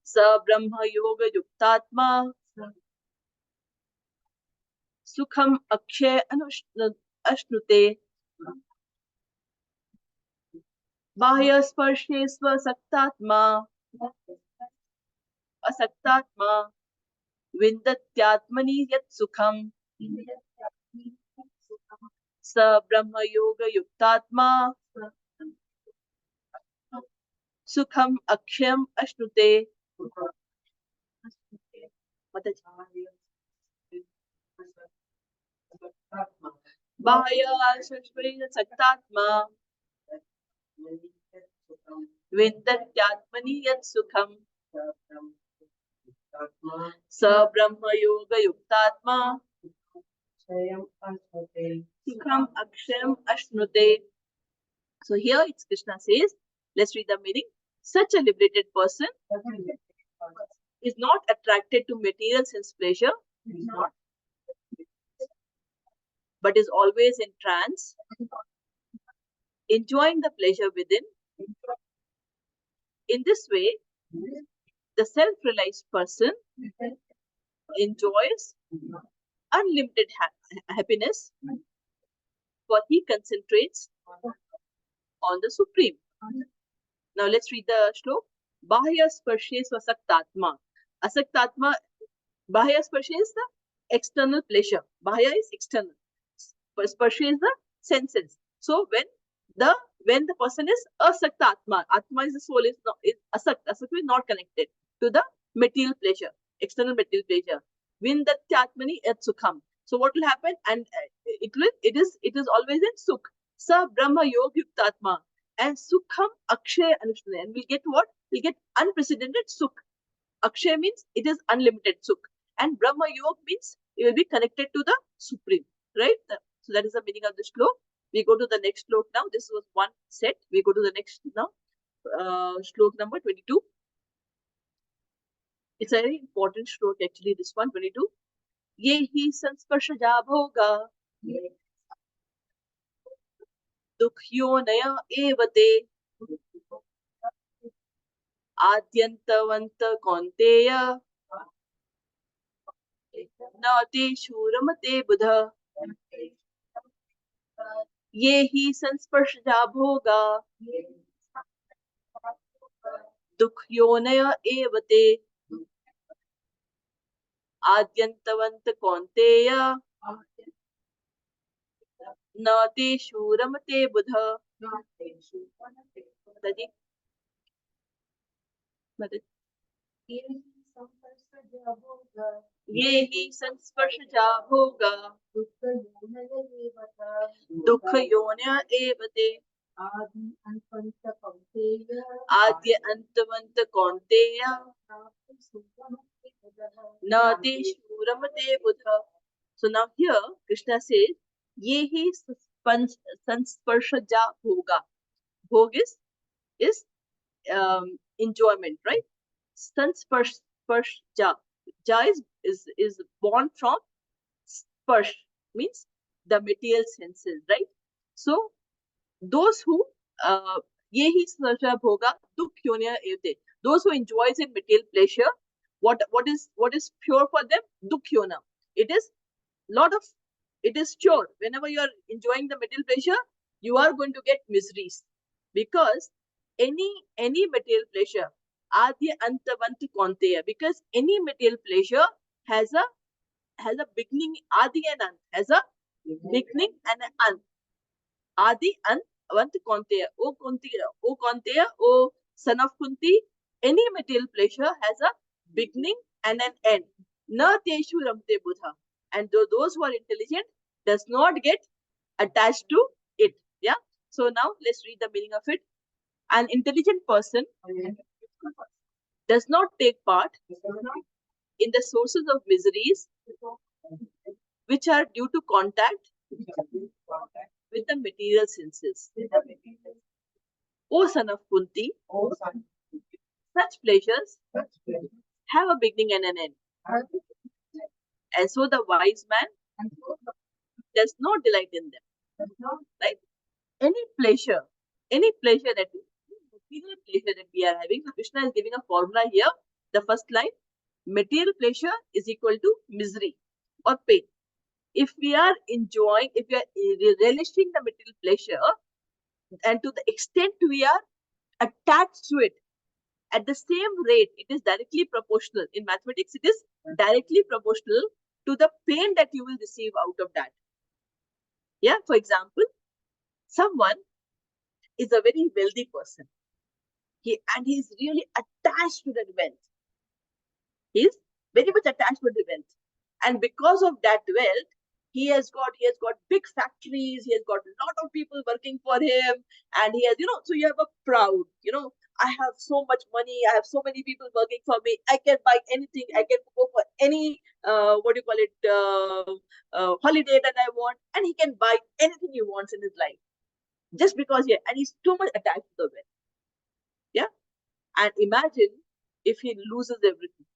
sa brahma yoga yuktatma sukham akshay ashnute. Bahya sparshesva saktatma asaktatma vindatyatmani yat sukham sa brahma yoga yuktatma sukham akshayam ashnute. Bahya sparshesva saktatma vindatyatmani yat sukham sa brahma yoga yuktatma sukham akshayam ashnute. So here it's Krishna says, let's read the meaning. Such a liberated person is not attracted to material sense pleasure, but is always in trance, enjoying the pleasure within. In this way, the self-realized person enjoys unlimited happiness, for he concentrates on the Supreme. Now let's read the shlok. Bahya sparshe asaktatma. Asaktatma, bahya sparshe is the external pleasure. Bahya is external. Sparshe is the senses. So the when the person is asakta atma, atma is the soul, is not is asakta. Asakta is not connected to the material pleasure, external material pleasure. Vindatyatmani et sukham. So what will happen? And it is always in sukh. Sa brahma yog yuktatma. And sukham akshay anushtane. And we'll get what? We'll get unprecedented sukh. Akshay means it is unlimited sukh. And Brahma Yog means you will be connected to the Supreme. Right? So that is the meaning of the shlok. We go to the next shlok now. This was one set. We go to the next now. Shlok number 22. It's a very important shlok actually, this one, 22. Ye hi sansparshaja bhoga dukhyonaya evate adyantavanta kaunteya na te shuramate buddha. ये ही संस्पर्शजा भोगा दुख योनय एव ते आद्यन्तवन्त कौन्तेय न ते शूरमते बुध. माताजी, ये ही संस्पर्शजा भोगा दुख योनय एव ते आद्य अंतवंत कौन्तेय न ते शूरमते बुध. So now here Krishna says, ye hi sansparshaja bhoga. Bhog is enjoyment, right? Sansparshaja. Ja is born from sparsh, means the material senses, right? So those who ye hi sansparshaja bhoga dukh yonya evte. Those who enjoys in material pleasure, what is pure for them? Dukh yona. It is lot of, it is sure whenever you are enjoying the material pleasure, you are going to get miseries, because any material pleasure, adya antavant kaunteya, because any material pleasure has a beginning, adi and ant, has a beginning and an ant. Adi ant avant kaunteya. O kaunteya, o son of Kunti, any material pleasure has a beginning and an end. Na teshu ramte buddha. And those who are intelligent does not get attached to it. Yeah. So now let's read the meaning of it. An intelligent person does not take part in the sources of miseries which are due to contact with the material senses. O son of Kunti, such pleasures have a beginning and an end. And so the wise man does not delight in them. Right? Any pleasure that material pleasure that we are having. So Krishna is giving a formula here. The first line, material pleasure is equal to misery or pain. If we are enjoying, if we are relishing the material pleasure, and to the extent we are attached to it, at the same rate, it is directly proportional. In mathematics, it is directly proportional to the pain that you will receive out of that. Yeah, for example, someone is a very wealthy person. He is really attached to that wealth. He is very much attached to the wealth. And because of that wealth, he has got big factories, he has got a lot of people working for him, and he has, so you have a proud, I have so much money, I have so many people working for me, I can buy anything, I can go for any holiday that I want, and he can buy anything he wants in his life, just because and he's too much attached to the wealth. Yeah. And imagine if he loses everything.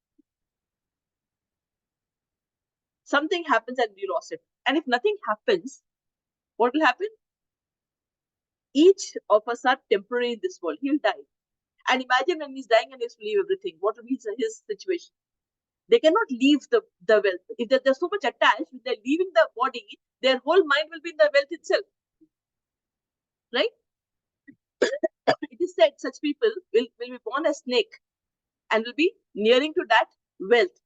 Something happens and we lost it. And if nothing happens, what will happen? Each of us are temporary in this world. He'll die. And imagine when he's dying and he has to leave everything. What will be his situation? They cannot leave the wealth. If they're so much attached, if they're leaving the body, their whole mind will be in the wealth itself. Right? It is said, such people will be born as snake and will be nearing to that wealth.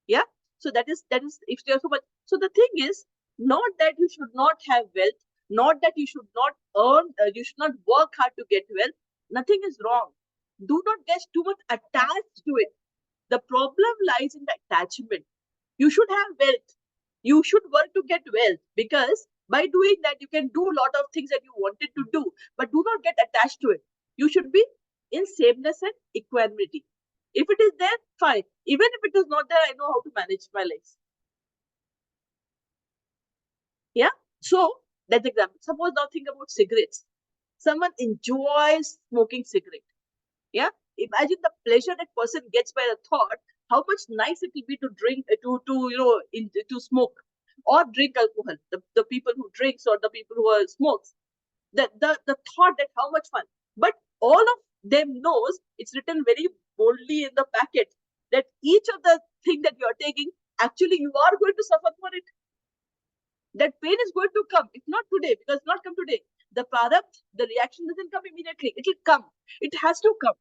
Yeah. So that is if they are so much. So the thing is not that you should not have wealth, not that you should not earn, you should not work hard to get wealth. Nothing is wrong. Do not get too much attached to it. The problem lies in the attachment. You should have wealth. You should work to get wealth, because by doing that you can do a lot of things that you wanted to do, but do not get attached to it. You should be in sameness and equanimity. If it is there, fine. Even if it is not there, I know how to manage my life. Yeah. So that's example. Suppose now think about cigarettes. Someone enjoys smoking cigarette. Yeah. Imagine the pleasure that person gets by the thought how much nice it will be to drink, to smoke or drink alcohol. The people who drinks or the people who are smokes. The thought that how much fun. But all of them knows it's written very boldly in the packet that each of the thing that you are taking, actually you are going to suffer for it. That pain is going to come, if not today, because it's not come today. The product, the reaction doesn't come immediately. It will come. It has to come.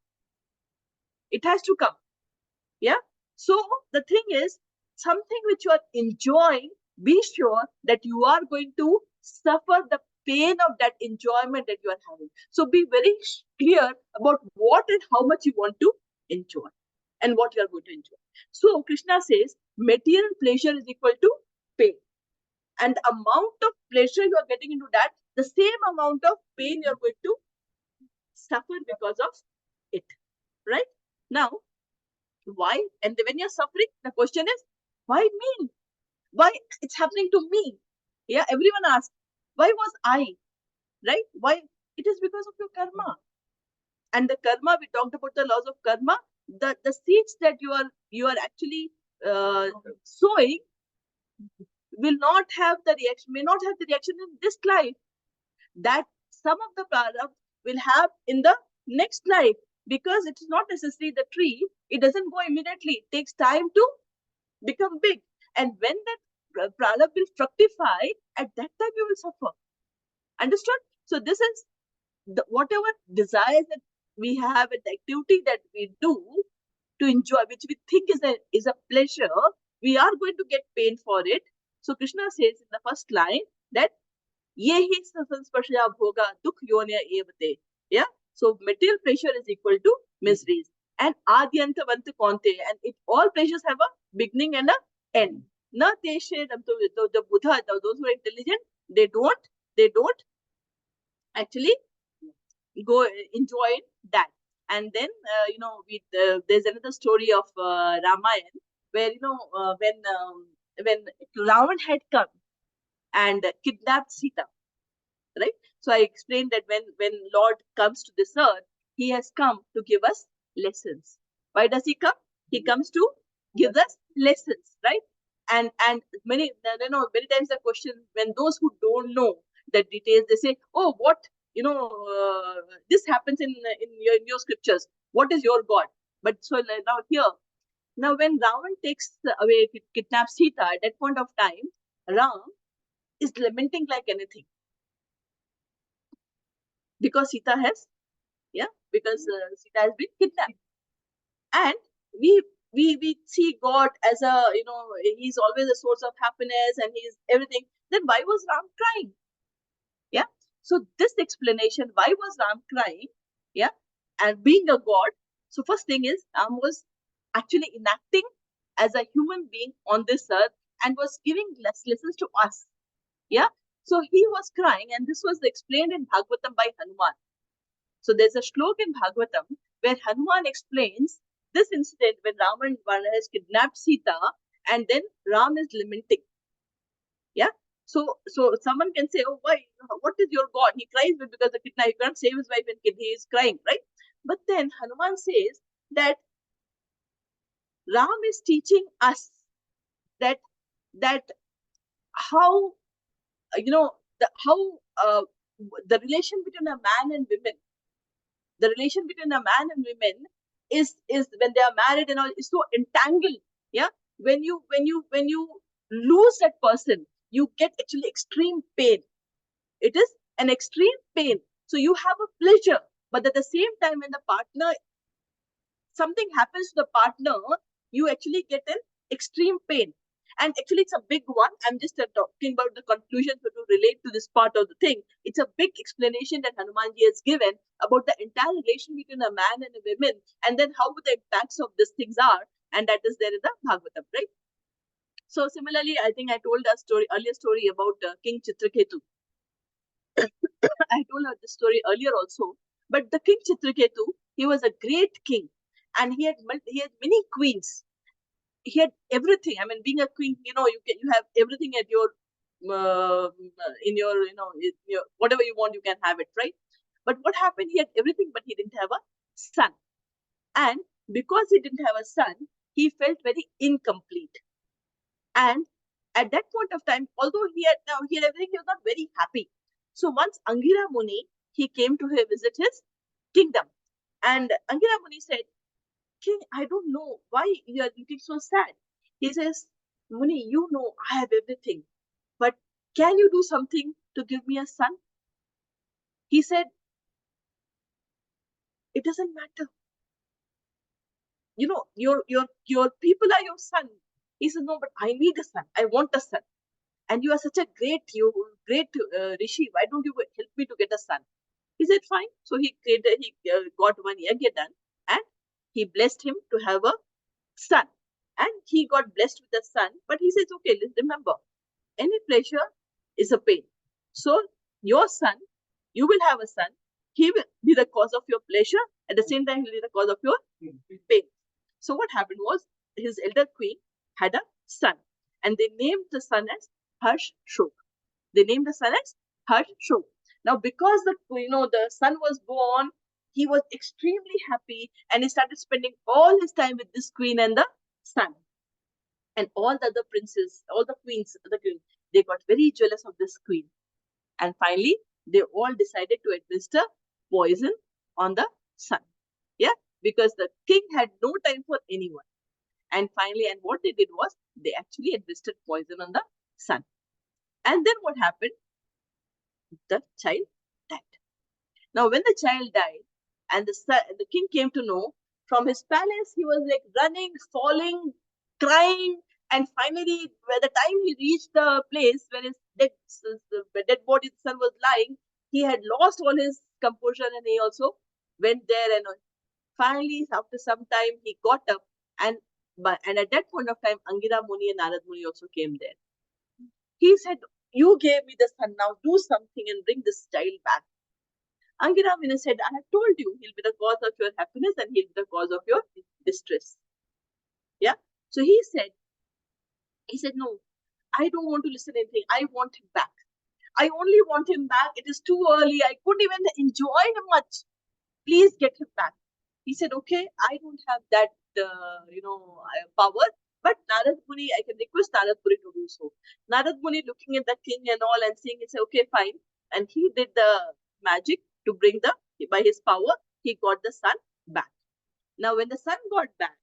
It has to come. Yeah. So the thing is, something which you are enjoying, be sure that you are going to suffer the pain of that enjoyment that you are having. So be very clear about what and how much you want to enjoy and what you are going to enjoy. So Krishna says material pleasure is equal to pain. And the amount of pleasure you are getting into that, the same amount of pain you are going to suffer because of it. Right? Now, why? And when you're suffering, the question is, why me? Why it's happening to me? Yeah, everyone asks, why was I? Right? Why? It is because of your karma. And the karma, we talked about the laws of karma. The seeds that you are actually sowing will not have the reaction, may not have the reaction in this life that some of the product will have in the next life, because it is not necessarily the tree. It doesn't go immediately. It takes time to become big. And when that product will fructify, at that time you will suffer. Understood? So this is whatever desires that we have and the activity that we do to enjoy, which we think is a pleasure, we are going to get pain for it. So Krishna says in the first line that ye hi sansparshya bhoga dukh yonya evate. Yeah. So material pleasure is equal to miseries. And adyantavant konte, and it all pleasures have a beginning and a end. Na teshe, the Buddha, those who are intelligent, they don't actually go enjoy that. And then there's another story of Ramayana where when Ravan had come and kidnapped Sita, right? So I explained that when Lord comes to this earth, he has come to give us lessons. Why does he come? He comes to give us lessons, right? And many times the question, when those who don't know the details, they say, oh, what this happens in your scriptures. What is your God? But so now here, now when Ravan takes away, kidnaps Sita, at that point of time, Ram is lamenting like anything because Sita has Sita has been kidnapped. And we see God as a, he's always a source of happiness and he's everything. Then why was Ram crying? Yeah. So this explanation, why was Ram crying? Yeah. And being a God. So first thing is, Ram was actually enacting as a human being on this earth and was giving lessons to us. Yeah. So he was crying, and this was explained in Bhagavatam by Hanuman. So there's a shloka in Bhagavatam where Hanuman explains this incident when Ravan has kidnapped Sita and then Ram is lamenting. Yeah. So someone can say, oh, why? What is your God? He cries because the kidnap, he can't save his wife and kid. He is crying, right? But then Hanuman says that Ram is teaching us that how the relation between a man and women, the relation between a man and women is when they are married and all is so entangled. Yeah. When you lose that person, you get actually extreme pain. It is an extreme pain. So you have a pleasure. But at the same time, when the partner, something happens to the partner, you actually get an extreme pain. And actually, it's a big one. I'm just talking about the conclusion to relate to this part of the thing. It's a big explanation that Hanumanji has given about the entire relation between a man and a woman, and then how the impacts of these things are. And that is there in the Bhagavatam, right? So similarly, I think I told a story, earlier story about King Chitraketu. I told her this story earlier also. But the King Chitraketu, he was a great king, and he had many queens. He had everything. I mean, being a queen, you have everything at your in your in your whatever you want, you can have it, right? But what happened? He had everything, but he didn't have a son, and because he didn't have a son, he felt very incomplete. And at that point of time, although he had everything, he was not very happy. So once Angira Muni, he came to visit his kingdom, and Angira Muni said, King, I don't know why you are looking so sad. He says, Muni, you know I have everything, but can you do something to give me a son? He said, it doesn't matter. Your people are your son. He said, no, but I need a son. I want a son. And you are such a great rishi. Why don't you help me to get a son? He said, fine. So he got one yagya done, and he blessed him to have a son. And he got blessed with a son. But he says, okay, remember, any pleasure is a pain. So your son, you will have a son. He will be the cause of your pleasure. At the same time, he will be the cause of your pain. So what happened was, his elder queen had a son, and they named the son as Harsh Shok. They named the son as Harsh Shok. Now, because the son was born, he was extremely happy, and he started spending all his time with this queen and the son. And all the other princes, all the queens, they got very jealous of this queen. And finally, they all decided to administer poison on the son. Yeah, because the king had no time for anyone. And finally, and what they did was, they actually administered poison on the son. And then what happened? The child died. Now, when the child died, and the king came to know, from his palace, he was like running, falling, crying, and finally, by the time he reached the place where his dead body, the son was lying, he had lost all his composure, and he also went there. And finally, after some time, he got up, and at that point of time, Angira Muni and Narad Muni also came there. He said, "You gave me the son. Now do something and bring this child back." Angira Muni said, I have told you, he'll be the cause of your happiness and he'll be the cause of your distress. Yeah. So he said, no, I don't want to listen to anything. I want him back. I only want him back. It is too early. I couldn't even enjoy him much. Please get him back. He said, okay, I don't have that, power. But Narad Muni, I can request Narad Muni to do so. Narad Muni looking at the king and all and saying, he said, okay, fine. And he did the magic to bring by his power, he got the son back. Now, when the son got back,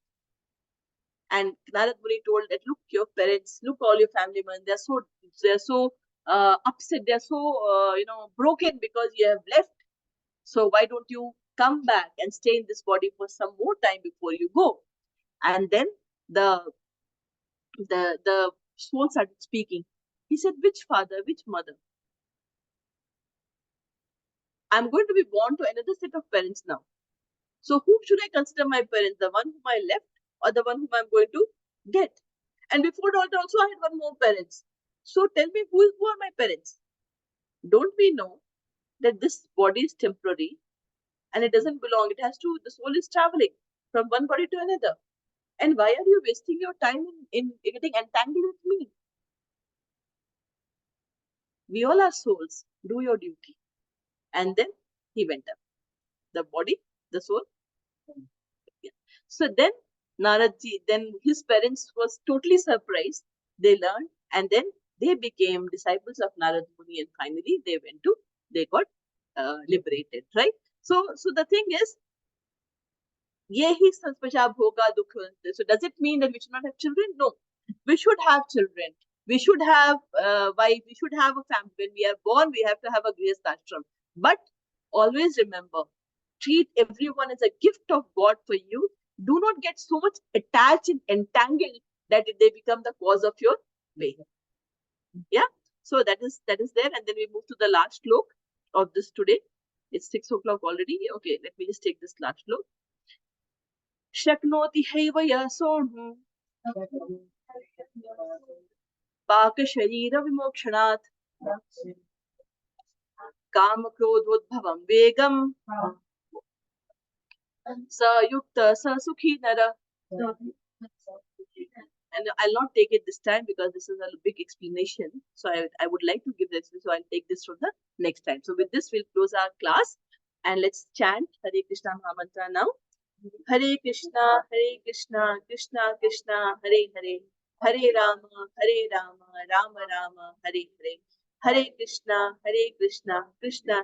and Narad Muni told that, look, your parents, look, all your family members, they're so upset, they're so, broken because you have left. So why don't you come back and stay in this body for some more time before you go? And then the soul started speaking. He said, which father, which mother? I'm going to be born to another set of parents now. So who should I consider my parents? The one whom I left or the one whom I'm going to get? And before that also I had one more parents. So tell me, who are my parents? Don't we know that this body is temporary and it doesn't belong? The soul is traveling from one body to another. And why are you wasting your time in getting entangled with me? We all are souls. Do your duty. And then he went up. The body, the soul. Yeah. So then Naradji, then his parents was totally surprised. They learned, and then they became disciples of Narad Muni, and finally they got liberated, right? So the thing is, yehi sanspasha bhoga dukha. So does it mean that we should not have children? No, we should have children. We should have wife. We should have a family. When we are born, we have to have a grihastha ashram. But always remember, Treat everyone as a gift of God for you. Do not get so much attached and entangled that they become the cause of your pain. Yeah. So that is there, and then we move to the last slok of this today. It's 6 o'clock already. Okay, let me just take this last slok. Shaknoti haiva yasodhu Paka Sharira Vimokshanat Kama Krodvodbhavam Vegam Sa Yukta Sa Sukhi Nara. And I'll not take it this time because this is a big explanation. So I would like to give this, so I'll take this from the next time. So with this, we'll close our class and let's chant Hare Krishna Mahamantra now. Hare Krishna, Krishna Krishna, Hare Hare, Hare Rama, Rama Rama, Hare Hare. Hare Krishna, Krishna Krishna,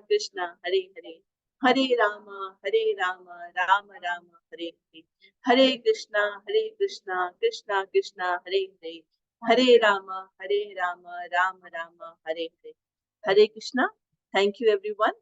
Hare Hare. Hare Rama, Rama Rama, Hare Hare. Hare Krishna, Krishna Krishna, Hare Hare. Hare Rama, Rama Rama, Hare Hare. Hare Krishna. Thank you everyone.